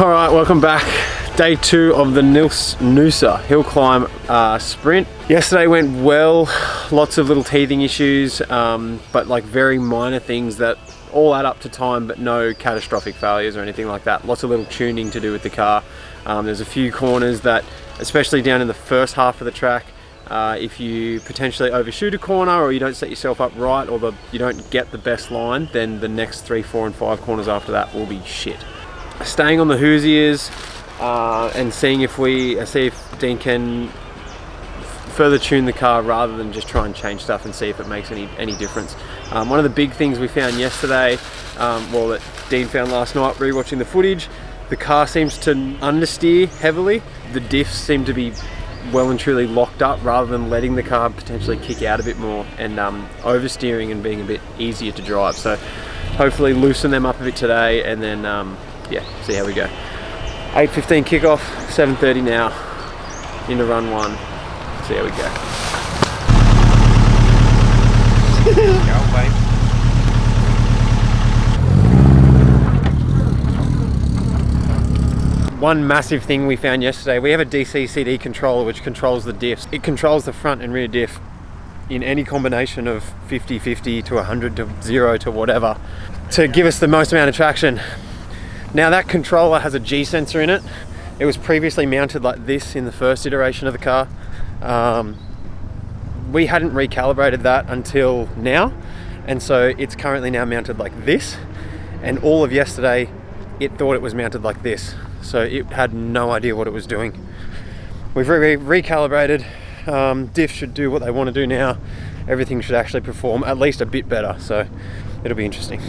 All right, welcome back. Day 2 of the Noosa Hillclimb sprint. Yesterday went well, lots of little teething issues, but like very minor things that all add up to time, but no catastrophic failures or anything like that. Lots of little tuning to do with the car. There's a few corners that, especially down in the first half of the track, if you potentially overshoot a corner or you don't set yourself up right, or you don't get the best line, then the next 3, 4 and 5 corners after that will be shit. Staying on the Hoosiers and seeing if Dean can further tune the car rather than just try and change stuff and see if it makes any difference. One of the big things we found yesterday, well, that Dean found last night rewatching the footage, the car seems to understeer heavily. The diffs seem to be well and truly locked up rather than letting the car potentially kick out a bit more and oversteering and being a bit easier to drive. So hopefully loosen them up a bit today and then yeah, see how we go. 8:15 kickoff, 7:30 now, into run 1. See how we go. One massive thing we found yesterday, we have a DC CD controller which controls the diffs. It controls the front and rear diff in any combination of 50-50 to 100 to 0 to whatever to give us the most amount of traction. Now that controller has a G sensor in it. It was previously mounted like this in the first iteration of the car. We hadn't recalibrated that until now, and so it's currently now mounted like this, and all of yesterday it thought it was mounted like this, so it had no idea what it was doing. We've recalibrated. Diff should do what they want to do now. Everything should actually perform at least a bit better, so it'll be interesting.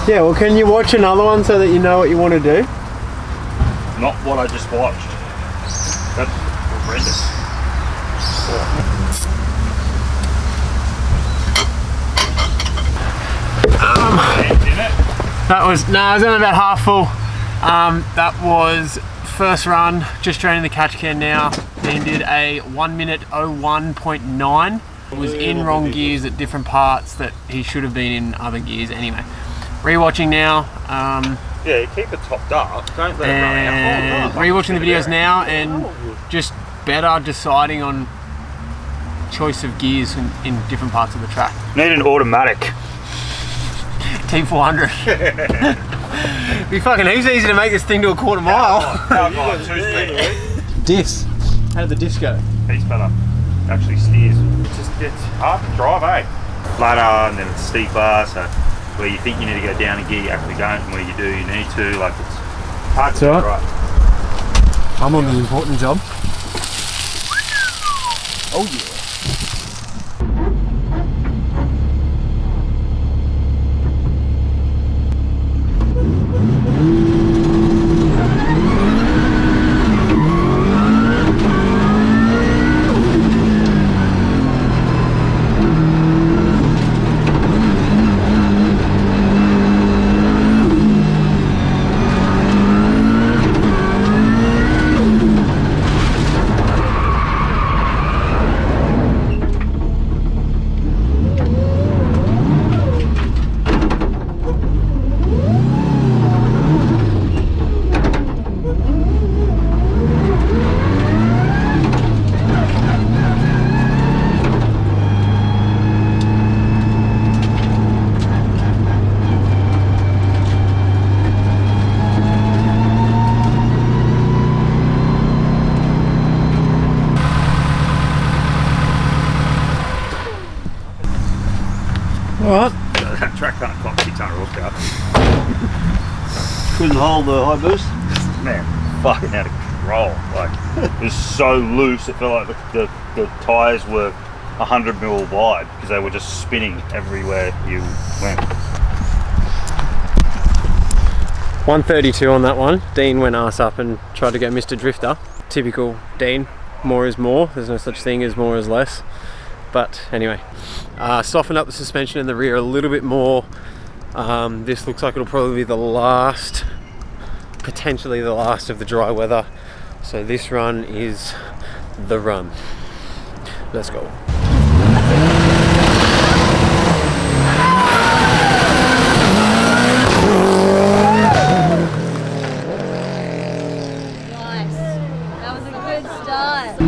Yeah, well, can you watch another one so that you know what you want to do? Not what I just watched. That's horrendous. That was, no, I was only about half full. That was first run, just draining the catch can now. Dean did a 1:01.9. Was in wrong gears at different parts that he should have been in other gears anyway. Rewatching now. Yeah, keep it topped up. Don't let it run out. Rewatching the videos now and just better deciding on choice of gears in different parts of the track. Need an automatic. T400. Be fucking heaps easy to make this thing to a quarter mile. Diffs. How did the diffs go? Heaps better. Actually steers. It's hard to drive, eh? Flatter and then it's steeper, so where you think you need to go down a gear, you actually don't, and where you do, you need to. Like, it's hard to get right. I'm on the important job. Oh yeah. hold the high boost? Man, fucking out of control. Like, it was so loose, it felt like the tyres were 100 mil wide because they were just spinning everywhere you went. 132 on that one. Dean went arse up and tried to go Mr. Drifter. Typical Dean, more is more. There's no such thing as more is less. But anyway, softened up the suspension in the rear a little bit more. This looks like it'll probably be the last, potentially the last of the dry weather. So this run is the run. Let's go. Nice. That was a good start.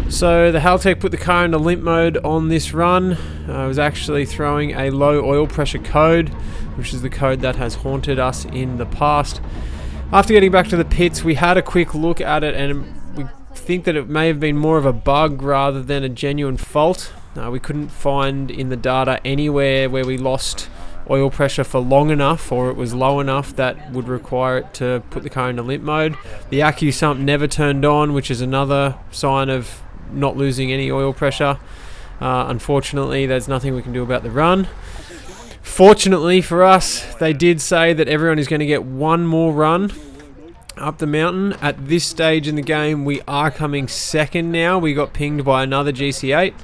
So the Haltech put the car into limp mode on this run. I was actually throwing a low oil pressure code, which is the code that has haunted us in the past. After getting back to the pits, we had a quick look at it and we think that it may have been more of a bug rather than a genuine fault. We couldn't find in the data anywhere where we lost oil pressure for long enough or it was low enough that would require it to put the car into limp mode. The AccuSump never turned on, which is another sign of not losing any oil pressure. Unfortunately, there's nothing we can do about the run. Fortunately for us, they did say that everyone is going to get one more run up the mountain. At this stage in the game, we are coming second now. We got pinged by another GC8.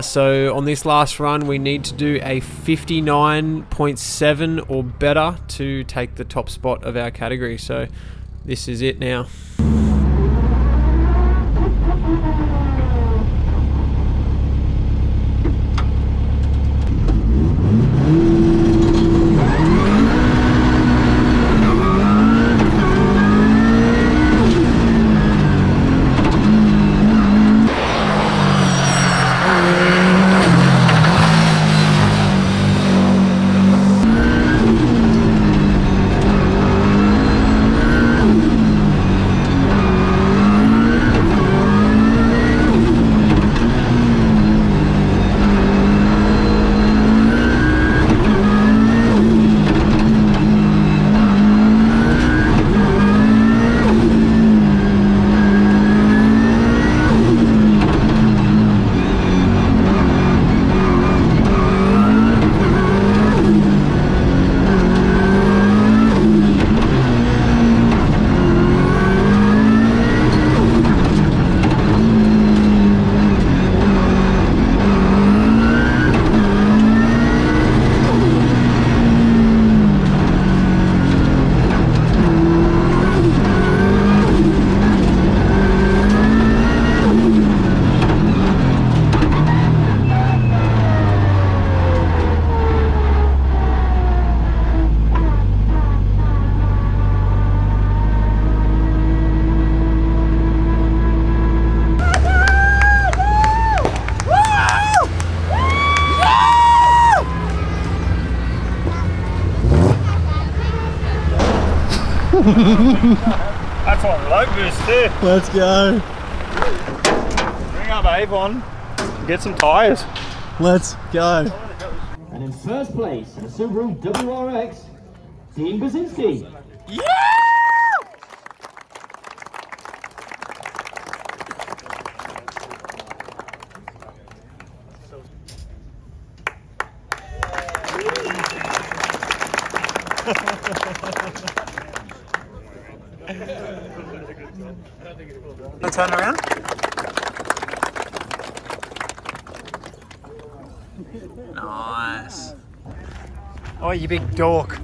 So on this last run, we need to do a 59.7 or better to take the top spot of our category. So this is it now. That's on low boost too. Let's go. Bring up Avon. Get some tyres. Let's go. And in first place, the Subaru WRX, Dean Basinski. Yeah! Turn around. Nice. Oh, you big dork.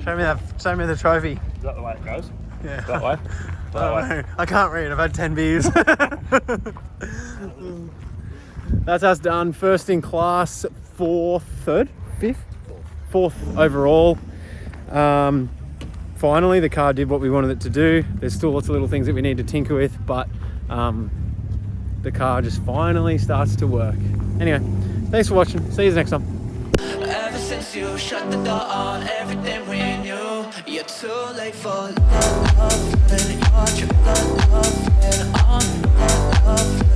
Show me the trophy. Is that the way it goes? Yeah. That way? I can't read. I've had 10 beers. That's us done. First in class, fourth overall. Finally, the car did what we wanted it to do. There's still lots of little things that we need to tinker with, but the car just finally starts to work. Anyway, thanks for watching. See you next time. Ever since you shut the door on everything we knew, you're too late for love, and you're tripping love, and on love.